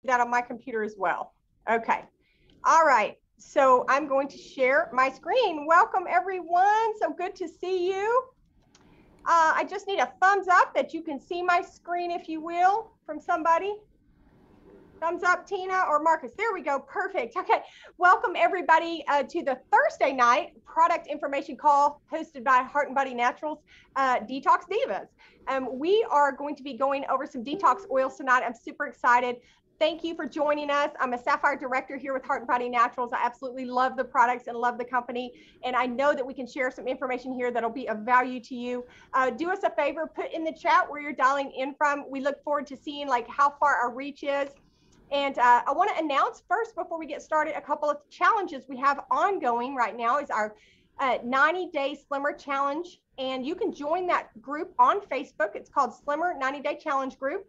that on my computer as well. Okay. All right. So I'm going to share my screen. Welcome, everyone. So good to see you. I just need a thumbs up that you can see my screen, if you will, from somebody. Thumbs up, Tina or Marcus. There we go. Perfect. Okay. Welcome, everybody, to the Thursday night product information call hosted by Heart and Body Naturals Detox Divas. We are going to be going over some detox oils tonight. I'm super excited. Thank you for joining us. I'm a Sapphire Director here with Heart and Body Naturals. I absolutely love the products and love the company. And I know that we can share some information here that'll be of value to you. Do us a favor, put in the chat where you're dialing in from. We look forward to seeing like how far our reach is. And I want to announce first, before we get started, a couple of challenges we have ongoing right now is our 90-Day Slimmer Challenge. And you can join that group on Facebook. It's called Slimmer 90-Day Challenge Group.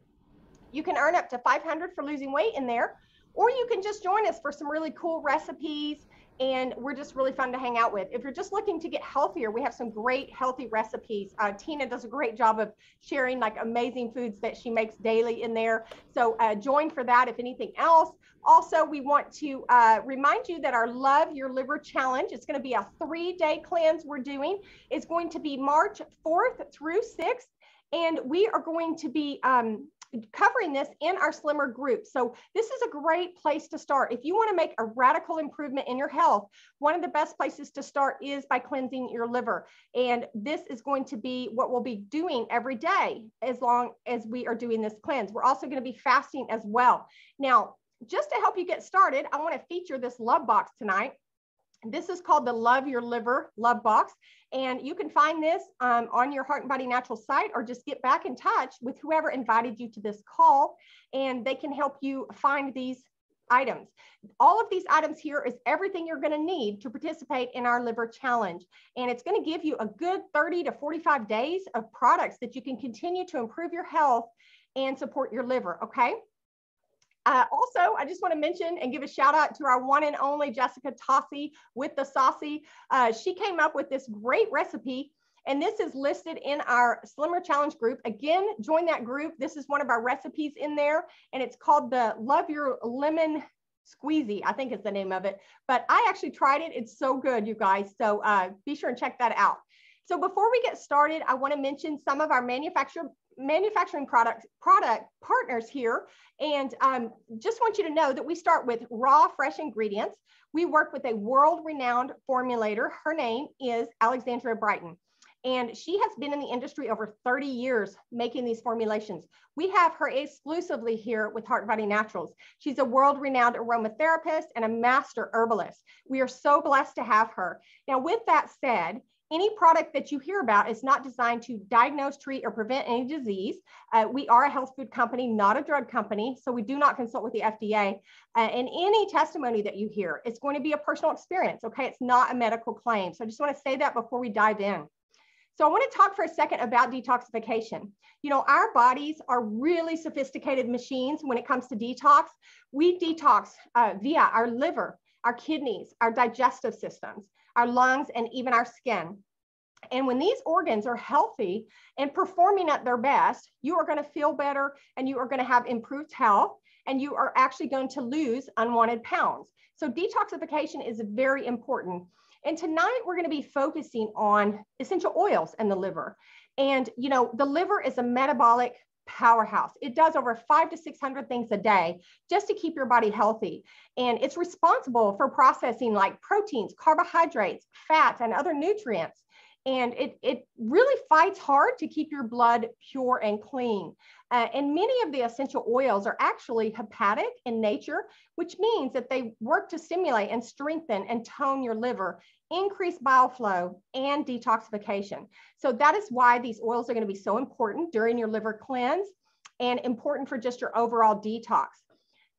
You can earn up to $500 for losing weight in there, or you can just join us for some really cool recipes, and we're just really fun to hang out with. If you're just looking to get healthier, we have some great healthy recipes. Tina does a great job of sharing like amazing foods that she makes daily in there. So join for that, if anything else. Also, we want to remind you that our Love Your Liver Challenge, it's going to be a 3-day cleanse we're doing. It's going to be March 4th through 6th, and we are going to be covering this in our Slimmer group. So this is a great place to start. If you want to make a radical improvement in your health, one of the best places to start is by cleansing your liver. And this is going to be what we'll be doing every day as long as we are doing this cleanse. We're also going to be fasting as well. Now, just to help you get started, I want to feature this love box tonight. This is called the Love Your Liver Love Box. And you can find this on your Heart and Body Natural site, or just get back in touch with whoever invited you to this call, and they can help you find these items. All of these items here is everything you're going to need to participate in our liver challenge. And it's going to give you a good 30 to 45 days of products that you can continue to improve your health and support your liver. Okay. Also, I just want to mention and give a shout out to our one and only Jessica Tossi with the Saucy. She came up with this great recipe, and this is listed in our Slimmer Challenge group. Again, join that group. This is one of our recipes in there, and it's called the Love Your Lemon Squeezy, I think is the name of it. But I actually tried it. It's so good, you guys. So be sure and check that out. So before we get started, I want to mention some of our manufacturing product partners here. And just want you to know that we start with raw, fresh ingredients. We work with a world-renowned formulator. Her name is Alexandria Brighton, and she has been in the industry over 30 years making these formulations. We have her exclusively here with Heart and Body Naturals. She's a world-renowned aromatherapist and a master herbalist. We are so blessed to have her. Now, with that said, any product that you hear about is not designed to diagnose, treat, or prevent any disease. We are a health food company, not a drug company, so we do not consult with the FDA. And any testimony that you hear, it's going to be a personal experience, okay? It's not a medical claim. So I just want to say that before we dive in. So I want to talk for a second about detoxification. You know, our bodies are really sophisticated machines when it comes to detox. We detox via our liver, our kidneys, our digestive systems, our lungs, and even our skin. And when these organs are healthy and performing at their best, you are going to feel better, and you are going to have improved health, and you are actually going to lose unwanted pounds. So detoxification is very important. And tonight we're going to be focusing on essential oils in the liver. And, you know, the liver is a metabolic powerhouse. It does over 500 to 600 things a day just to keep your body healthy. And it's responsible for processing like proteins, carbohydrates, fats, and other nutrients. And it really fights hard to keep your blood pure and clean. And many of the essential oils are actually hepatic in nature, which means that they work to stimulate and strengthen and tone your liver, increase bile flow, and detoxification. So that is why these oils are going to be so important during your liver cleanse and important for just your overall detox.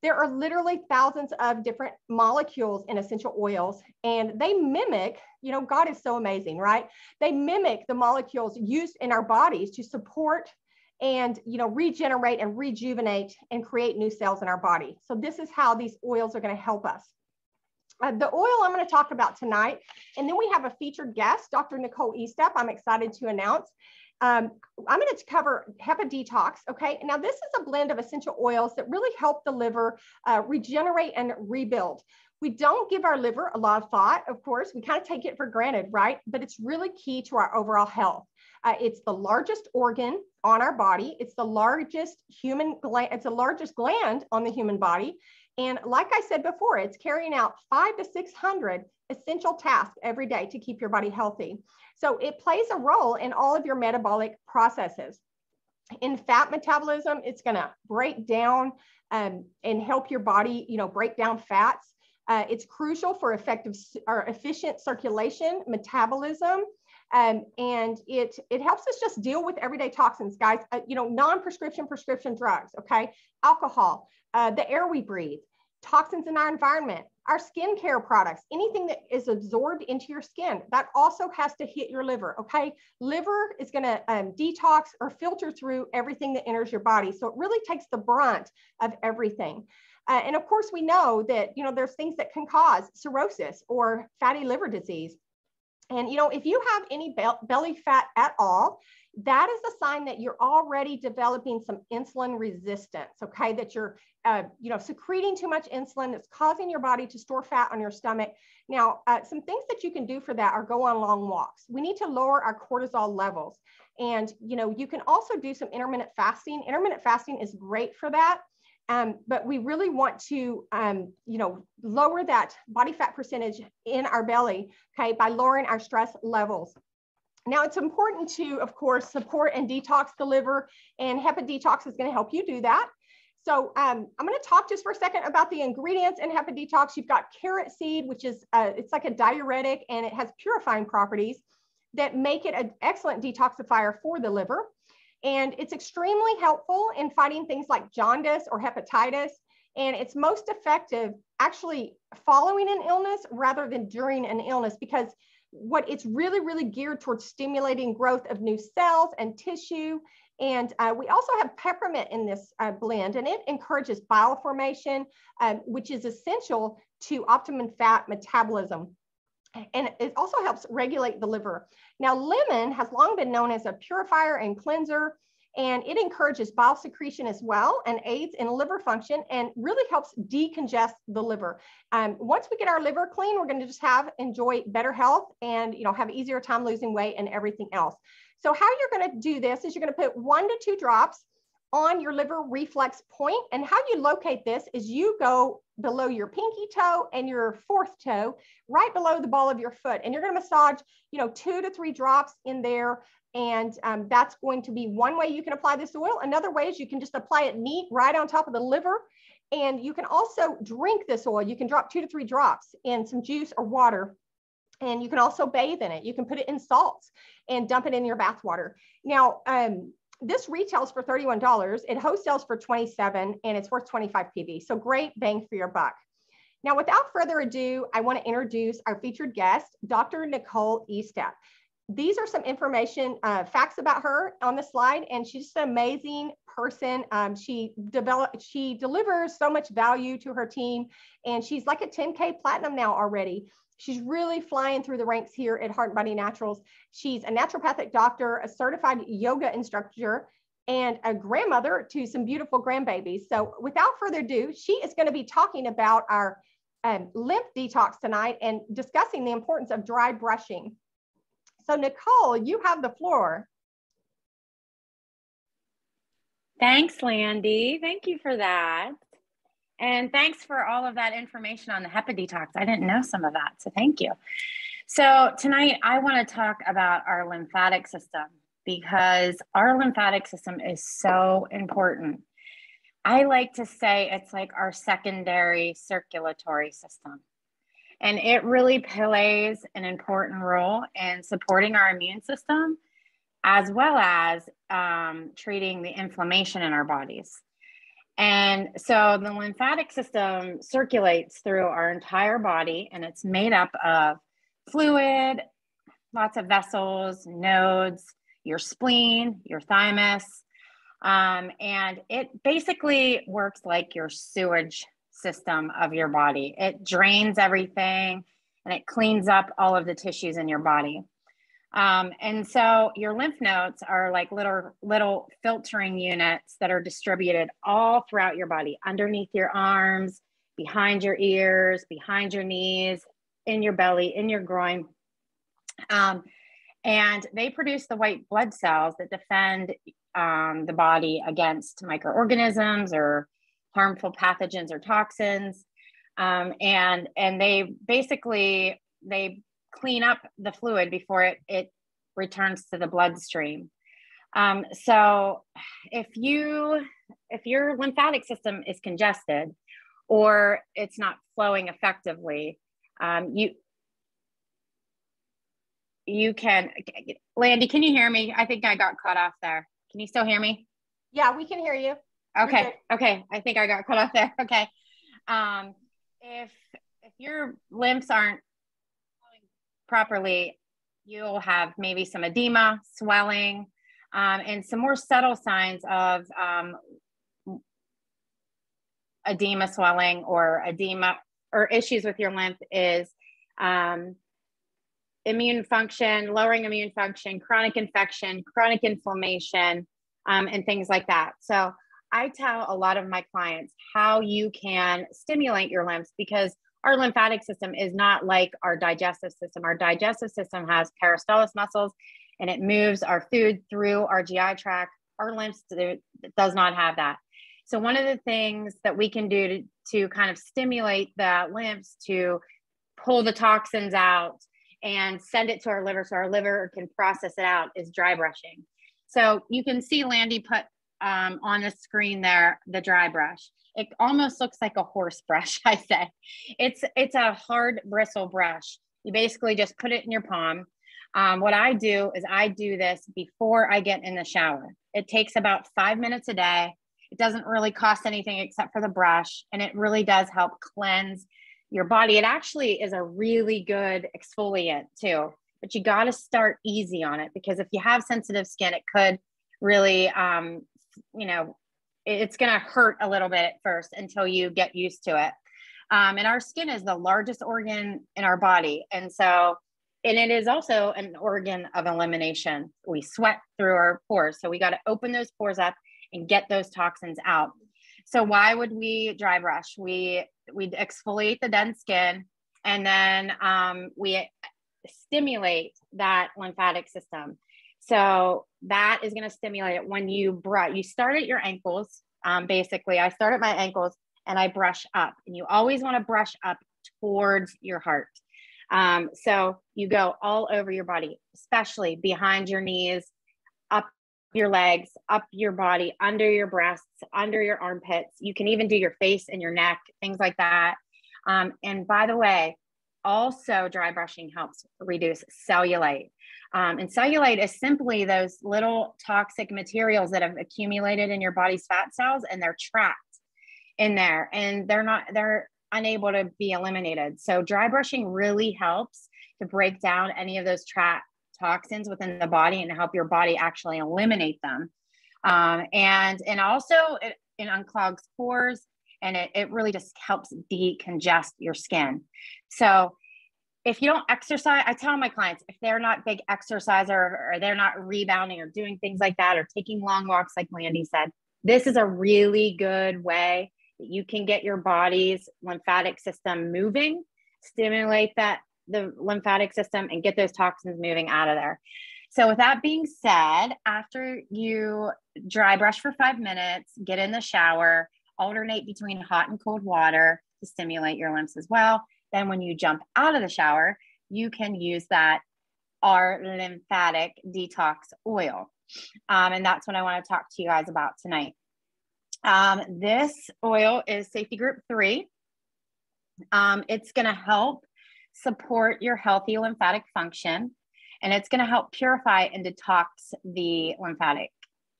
There are literally thousands of different molecules in essential oils, and they mimic, you know, God is so amazing, right? They mimic the molecules used in our bodies to support and, you know, regenerate and rejuvenate and create new cells in our body. So this is how these oils are going to help us. The oil I'm going to talk about tonight, and then we have a featured guest, Dr. Nicole Estep, I'm excited to announce. I'm going to cover HBN Detox. Okay. Now this is a blend of essential oils that really help the liver regenerate and rebuild. We don't give our liver a lot of thought, of course. We kind of take it for granted, right? But it's really key to our overall health. It's the largest organ on our body. It's the largest human gland. It's the largest gland on the human body. And like I said before, it's carrying out 500 to 600 essential tasks every day to keep your body healthy. So it plays a role in all of your metabolic processes. In fat metabolism, it's going to break down and help your body, break down fats. It's crucial for efficient circulation, metabolism, and it helps us just deal with everyday toxins, guys. Non-prescription, prescription drugs, okay? Alcohol, the air we breathe, toxins in our environment, our skincare products, anything that is absorbed into your skin, that also has to hit your liver, okay? Liver is going to detox or filter through everything that enters your body. So it really takes the brunt of everything. And of course, we know that, there's things that can cause cirrhosis or fatty liver disease. And, if you have any belly fat at all, that is a sign that you're already developing some insulin resistance, okay? That you're, secreting too much insulin that's causing your body to store fat on your stomach. Now, some things that you can do for that are go on long walks. We need to lower our cortisol levels. And, you can also do some intermittent fasting. Intermittent fasting is great for that. But we really want to, lower that body fat percentage in our belly, okay, by lowering our stress levels. Now, it's important to, of course, support and detox the liver, and HBN Detox is going to help you do that. So I'm going to talk just for a second about the ingredients in HBN Detox. You've got carrot seed, which is, it's like a diuretic, and it has purifying properties that make it an excellent detoxifier for the liver. And it's extremely helpful in fighting things like jaundice or hepatitis. And it's most effective actually following an illness rather than during an illness, because what it's really, really geared towards stimulating growth of new cells and tissue. And we also have peppermint in this blend, and it encourages bile formation, which is essential to optimum fat metabolism. And it also helps regulate the liver. Now, lemon has long been known as a purifier and cleanser, and it encourages bile secretion as well and aids in liver function and really helps decongest the liver. Once we get our liver clean, we're going to just enjoy better health and have an easier time losing weight and everything else. So how you're going to do this is you're going to put 1 to 2 drops on your liver reflex point. And how you locate this is you go below your pinky toe and your 4th toe, right below the ball of your foot. And you're going to massage, 2 to 3 drops in there. And that's going to be one way you can apply this oil. Another way is you can just apply it neat right on top of the liver. And you can also drink this oil. You can drop 2 to 3 drops in some juice or water. And you can also bathe in it. You can put it in salts and dump it in your bath water. Now, this retails for $31. It wholesales for $27, and it's worth 25 PV. So great bang for your buck. Now, without further ado, I want to introduce our featured guest, Dr. Nicole Estep. These are some information, facts about her on the slide, and she's an amazing person. She delivers so much value to her team, and she's like a 10K platinum now already. She's really flying through the ranks here at Heart and Body Naturals. She's a naturopathic doctor, a certified yoga instructor, and a grandmother to some beautiful grandbabies. So without further ado, she is going to be talking about our lymph detox tonight and discussing the importance of dry brushing. So Nicole, you have the floor. Thanks, Landy. Thank you for that. And thanks for all of that information on the HBN Detox. I didn't know some of that, so thank you. So tonight I want to talk about our lymphatic system, because our lymphatic system is so important. I like to say it's like our secondary circulatory system. And it really plays an important role in supporting our immune system, as well as treating the inflammation in our bodies. And so the lymphatic system circulates through our entire body, and it's made up of fluid, lots of vessels, nodes, your spleen, your thymus, and it basically works like your sewage system of your body. It drains everything and it cleans up all of the tissues in your body. And so your lymph nodes are like little filtering units that are distributed all throughout your body, underneath your arms, behind your ears, behind your knees, in your belly, in your groin. And they produce the white blood cells that defend the body against microorganisms or harmful pathogens or toxins. And they basically, they clean up the fluid before it returns to the bloodstream. So if your lymphatic system is congested or it's not flowing effectively, you can, Landy, can you hear me? I think I got cut off there. Can you still hear me? Yeah, we can hear you. Okay. Okay. I think I got cut off there. Okay. If your lymphs aren't flowing properly, you'll have maybe some edema, swelling, and some more subtle signs of edema, swelling, or edema or issues with your lymph is immune function, lowering immune function, chronic infection, chronic inflammation, and things like that. So I tell a lot of my clients how you can stimulate your lymphs, because our lymphatic system is not like our digestive system. Our digestive system has peristalsis muscles and it moves our food through our GI tract. Our lymphs does not have that. So one of the things that we can do to kind of stimulate the lymphs to pull the toxins out and send it to our liver so our liver can process it out is dry brushing. So you can see Landy put on the screen there, the dry brush. It almost looks like a horse brush, I say. It's a hard bristle brush. You basically just put it in your palm. What I do is I do this before I get in the shower. It takes about 5 minutes a day. It doesn't really cost anything except for the brush, and it really does help cleanse your body. It actually is a really good exfoliant too, but you got to start easy on it, because if you have sensitive skin, it could really, it's going to hurt a little bit at first until you get used to it. And our skin is the largest organ in our body. And it is also an organ of elimination. We sweat through our pores. So we got to open those pores up and get those toxins out. So why would we dry brush? We exfoliate the dead skin, and then we stimulate that lymphatic system. So that is going to stimulate it when you brush. You start at your ankles. Basically, I start at my ankles and I brush up, and you always want to brush up towards your heart. So you go all over your body, especially behind your knees, up your legs, up your body, under your breasts, under your armpits. You can even do your face and your neck, things like that. And by the way, also dry brushing helps reduce cellulite. And cellulite is simply those little toxic materials that have accumulated in your body's fat cells, and they're trapped in there, and they're unable to be eliminated. So dry brushing really helps to break down any of those trapped toxins within the body and help your body actually eliminate them. And also it unclogs pores, and it really just helps decongest your skin. So if you don't exercise, I tell my clients, if they're not big exerciser or they're not rebounding or doing things like that, or taking long walks, like Landy said, this is a really good way that you can get your body's lymphatic system moving, stimulate the lymphatic system, and get those toxins moving out of there. So with that being said, after you dry brush for 5 minutes, get in the shower, alternate between hot and cold water to stimulate your lymphs as well. Then when you jump out of the shower, you can use our lymphatic detox oil. And that's what I want to talk to you guys about tonight. This oil is safety group 3. It's going to help support your healthy lymphatic function, and it's going to help purify and detox the lymphatic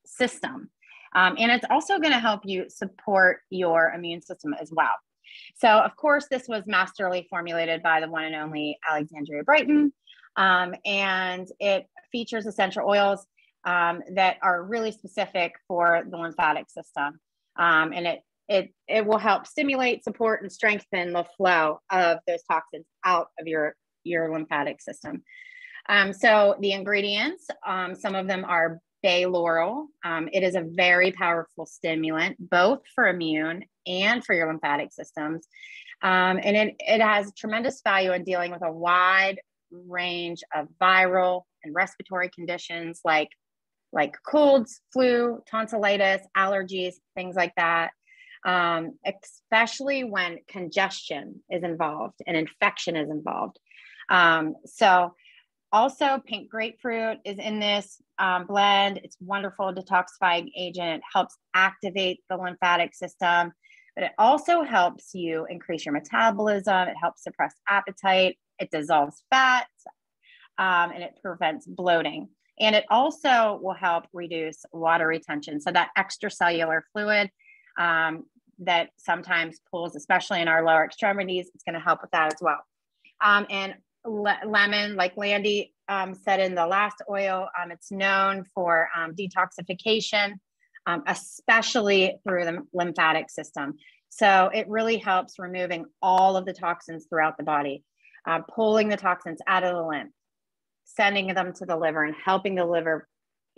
system. And it's also going to help you support your immune system as well. So of course, this was masterly formulated by the one and only Alexandria Brighton. And it features essential oils that are really specific for the lymphatic system. And it will help stimulate, support, and strengthen the flow of those toxins out of your lymphatic system. So the ingredients, some of them are bay laurel. It is a very powerful stimulant, both for immune and for your lymphatic systems. And it has tremendous value in dealing with a wide range of viral and respiratory conditions like colds, flu, tonsillitis, allergies, things like that. Especially when congestion is involved and infection is involved. So also pink grapefruit is in this blend. It's wonderful detoxifying agent. It helps activate the lymphatic system, but it also helps you increase your metabolism. It helps suppress appetite. It dissolves fat, and it prevents bloating. And it also will help reduce water retention. So that extracellular fluid that sometimes pulls, especially in our lower extremities, it's going to help with that as well. And lemon, like Landy said in the last oil, it's known for detoxification, especially through the lymphatic system. So it really helps removing all of the toxins throughout the body, pulling the toxins out of the lymph, sending them to the liver and helping the liver,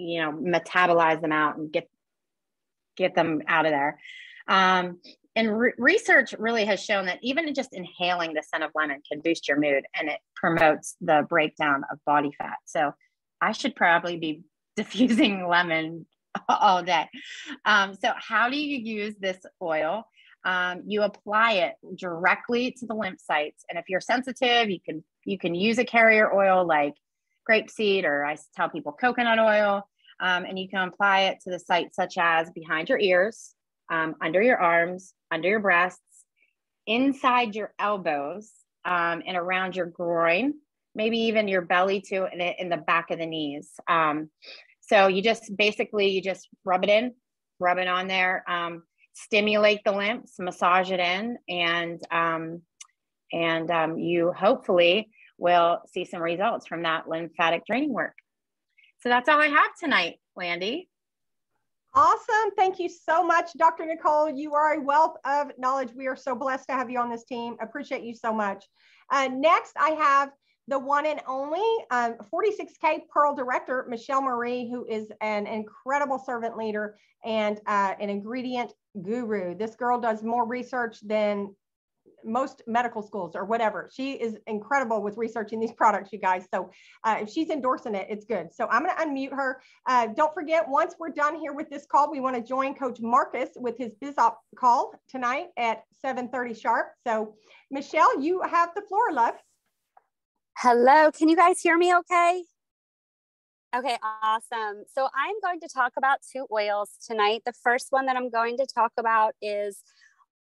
metabolize them out and get them out of there. And research really has shown that even just inhaling the scent of lemon can boost your mood, and it promotes the breakdown of body fat. So I should probably be diffusing lemon all day. So how do you use this oil? You apply it directly to the lymph sites. And if you're sensitive, you can use a carrier oil like grapeseed, or I tell people coconut oil, and you can apply it to the sites such as behind your ears, under your arms, under your breasts, inside your elbows, and around your groin, maybe even your belly too, and in the back of the knees. So you just rub it on there, stimulate the lymphs, massage it in, and you hopefully will see some results from that lymphatic draining work. So that's all I have tonight, Landy. Awesome. Thank you so much, Dr. Nicole. You are a wealth of knowledge. We are so blessed to have you on this team. Appreciate you so much. Next, I have the one and only 46K Pearl Director, Michelle Marie, who is an incredible servant leader and an ingredient guru. This girl does more research than most medical schools or whatever. She is incredible with researching these products, you guys. So if she's endorsing it, it's good. So I'm going to unmute her. Don't forget, once we're done here with this call, we want to join Coach Marcus with his BizOp call tonight at 7:30 sharp. So Michelle, you have the floor, love. Hello, can you guys hear me okay? Okay, awesome. So I'm going to talk about 2 oils tonight. The first one that I'm going to talk about is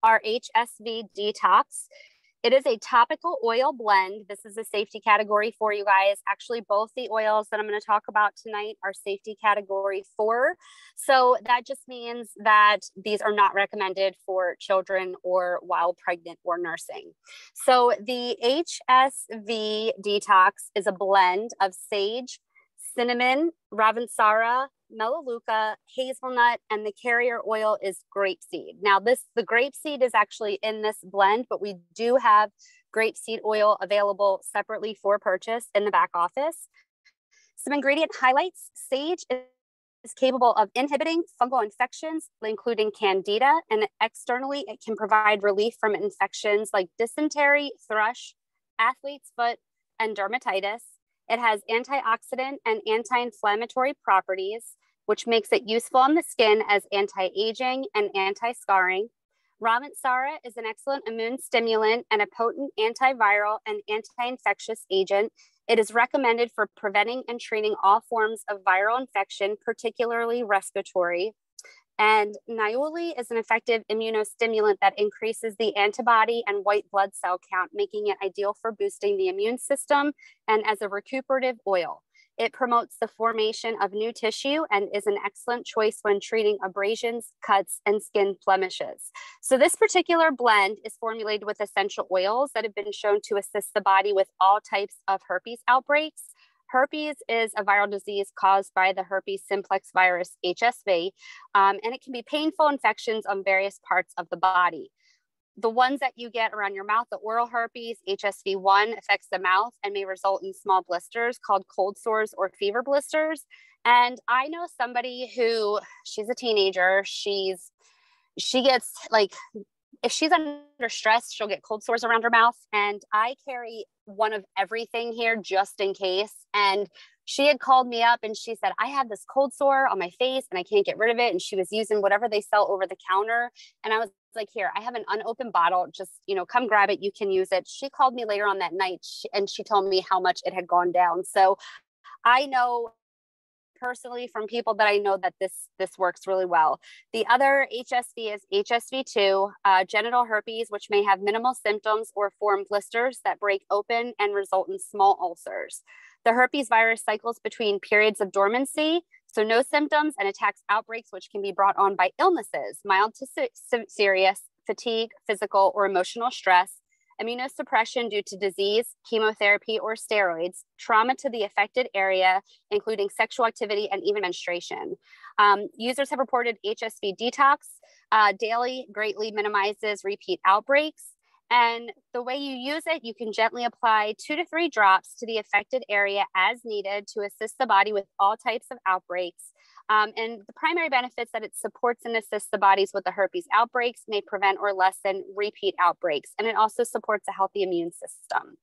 our HSV Detox. It is a topical oil blend. This is a safety category for you guys. Actually, both the oils that I'm going to talk about tonight are safety category 4. So that just means that these are not recommended for children or while pregnant or nursing. So the HSV Detox is a blend of sage, cinnamon, Ravensara, melaleuca, hazelnut, and the carrier oil is grapeseed. Now the grapeseed is actually in this blend, but we do have grapeseed oil available separately for purchase in the back office. Some ingredient highlights: sage is capable of inhibiting fungal infections, including candida, and externally it can provide relief from infections like dysentery, thrush, athlete's foot, and dermatitis. It has antioxidant and anti-inflammatory properties, which makes it useful on the skin as anti-aging and anti-scarring. Ravensara is an excellent immune stimulant and a potent antiviral and anti-infectious agent. It is recommended for preventing and treating all forms of viral infection, particularly respiratory. And Niuli is an effective immunostimulant that increases the antibody and white blood cell count, making it ideal for boosting the immune system and as a recuperative oil. It promotes the formation of new tissue and is an excellent choice when treating abrasions, cuts, and skin blemishes. So this particular blend is formulated with essential oils that have been shown to assist the body with all types of herpes outbreaks. Herpes is a viral disease caused by the herpes simplex virus, HSV, and it can be painful infections on various parts of the body. The ones that you get around your mouth, the oral herpes, HSV1, affects the mouth and may result in small blisters called cold sores or fever blisters. And I know somebody who, she's a teenager, she gets like, if she's under stress, she'll get cold sores around her mouth. And I carry one of everything here just in case. And she had called me up and she said, I have this cold sore on my face and I can't get rid of it. And she was using whatever they sell over the counter. And I was like, here, I have an unopened bottle. Just, come grab it. You can use it. She called me later on that night and she told me how much it had gone down. So I know personally from people that I know that this works really well. The other HSV is HSV2, genital herpes, which may have minimal symptoms or form blisters that break open and result in small ulcers. The herpes virus cycles between periods of dormancy, so no symptoms, and attacks outbreaks, which can be brought on by illnesses, mild to serious, fatigue, physical or emotional stress, immunosuppression due to disease, chemotherapy, or steroids, trauma to the affected area, including sexual activity and even menstruation. Users have reported HSV detox daily greatly minimizes repeat outbreaks. And the way you use it, you can gently apply 2 to 3 drops to the affected area as needed to assist the body with all types of outbreaks. And the primary benefits that it supports and assists the bodies with the herpes outbreaks, may prevent or lessen repeat outbreaks. And it also supports a healthy immune system.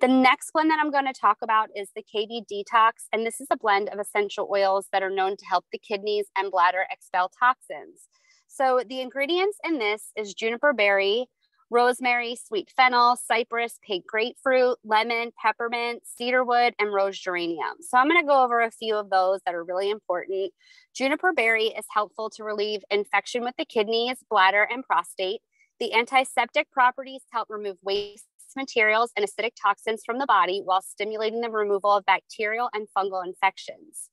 The next one that I'm going to talk about is the KB Detox. And this is a blend of essential oils that are known to help the kidneys and bladder expel toxins. So the ingredients in this is juniper berry, rosemary, sweet fennel, cypress, pink grapefruit, lemon, peppermint, cedarwood, and rose geranium. So I'm going to go over a few of those that are really important. Juniper berry is helpful to relieve infection with the kidneys, bladder, and prostate. The antiseptic properties help remove waste materials and acidic toxins from the body while stimulating the removal of bacterial and fungal infections.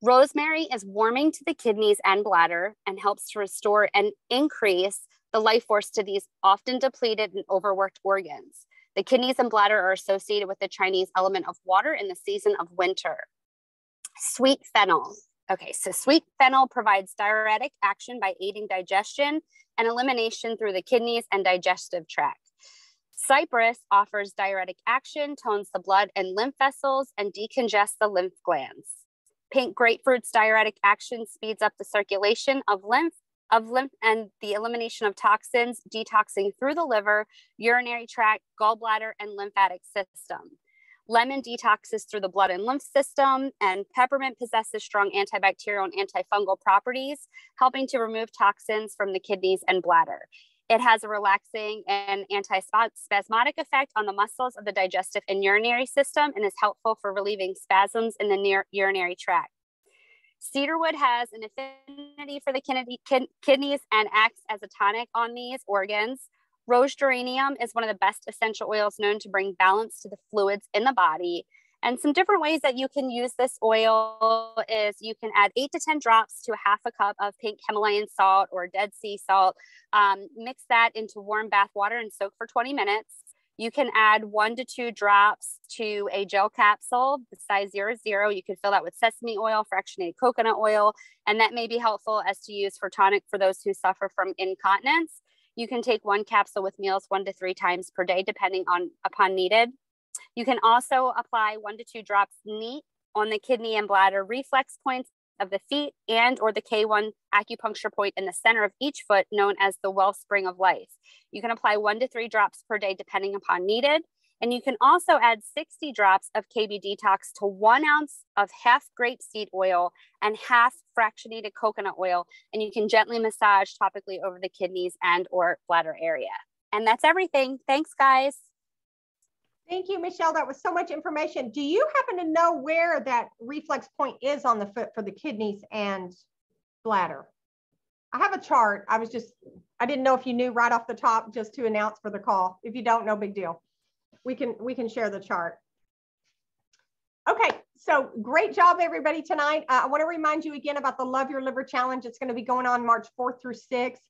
Rosemary is warming to the kidneys and bladder and helps to restore and increase the life force to these often depleted and overworked organs. The kidneys and bladder are associated with the Chinese element of water in the season of winter. Sweet fennel. Okay, so sweet fennel provides diuretic action by aiding digestion and elimination through the kidneys and digestive tract. Cypress offers diuretic action, tones the blood and lymph vessels, and decongests the lymph glands. Pink grapefruit's diuretic action speeds up the circulation of lymph and the elimination of toxins, detoxing through the liver, urinary tract, gallbladder, and lymphatic system. Lemon detoxes through the blood and lymph system, and peppermint possesses strong antibacterial and antifungal properties, helping to remove toxins from the kidneys and bladder. It has a relaxing and antispasmodic effect on the muscles of the digestive and urinary system and is helpful for relieving spasms in the urinary tract. Cedarwood has an affinity for the kidneys and acts as a tonic on these organs. Rose geranium is one of the best essential oils known to bring balance to the fluids in the body. And some different ways that you can use this oil is you can add 8 to 10 drops to a 1/2 cup of pink Himalayan salt or Dead Sea salt. Mix that into warm bath water and soak for 20 minutes. You can add 1 to 2 drops to a gel capsule, the size 0.0. You can fill that with sesame oil, fractionated coconut oil, and that may be helpful as to use for tonic for those who suffer from incontinence. You can take 1 capsule with meals 1 to 3 times per day, depending upon needed. You can also apply 1 to 2 drops neat on the kidney and bladder reflex points of the feet and or the K1 acupuncture point in the center of each foot, known as the wellspring of life. You can apply 1 to 3 drops per day depending upon needed. And you can also add 60 drops of KB Detox to 1 ounce of half grapeseed oil and half fractionated coconut oil. And you can gently massage topically over the kidneys and or bladder area. And that's everything. Thanks, guys. Thank you, Michelle. That was so much information. Do you happen to know where that reflex point is on the foot for the kidneys and bladder? I have a chart. I didn't know if you knew right off the top, just to announce for the call. If you don't, no big deal. We can share the chart. Okay, so great job, everybody, tonight. I want to remind you again about the Love Your Liver Challenge. It's going to be going on March 4th through 6th.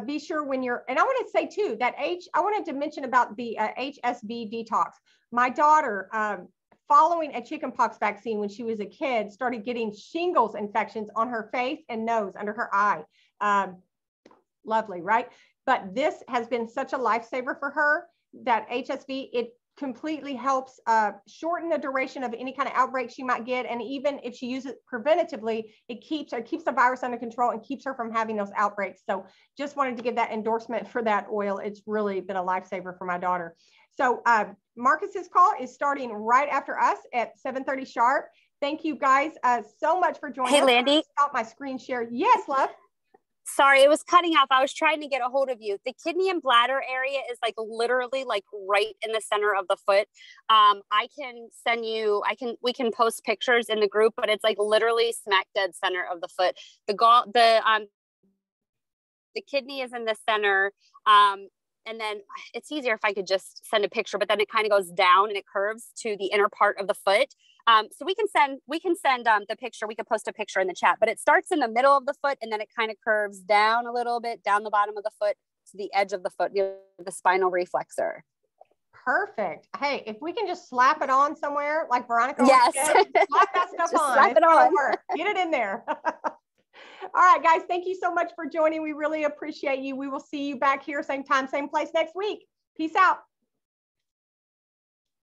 Be sure when you're, and I want to say too, I wanted to mention about the HSV detox. My daughter, following a chickenpox vaccine when she was a kid, started getting shingles infections on her face and nose, under her eye. Lovely, right? but this has been such a lifesaver for her, that HSV, it completely helps shorten the duration of any kind of outbreak she might get. And even if she uses it preventatively, it keeps the virus under control and keeps her from having those outbreaks. So just wanted to give that endorsement for that oil. It's really been a lifesaver for my daughter. So Marcus's call is starting right after us at 7:30 sharp. Thank you guys so much for joining us. Hey, Landy. Stop my screen share. Yes, love. Sorry, it was cutting off. I was trying to get a hold of you. The kidney and bladder area is like literally like right in the center of the foot. I can send you, we can post pictures in the group, but it's like literally smack dead center of the foot. The kidney is in the center. And then it's easier if I could just send a picture, but then it kind of goes down and it curves to the inner part of the foot. So we can send the picture. We could post a picture in the chat, but it starts in the middle of the foot and then it kind of curves down a little bit down the bottom of the foot to the edge of the foot, the spinal reflexor. Perfect. Hey, if we can just slap it on somewhere, like Veronica, yes, said, slap that stuff on. Slap it on. Get it in there. All right, guys, thank you so much for joining. We really appreciate you. We will see you back here, same time, same place next week. Peace out.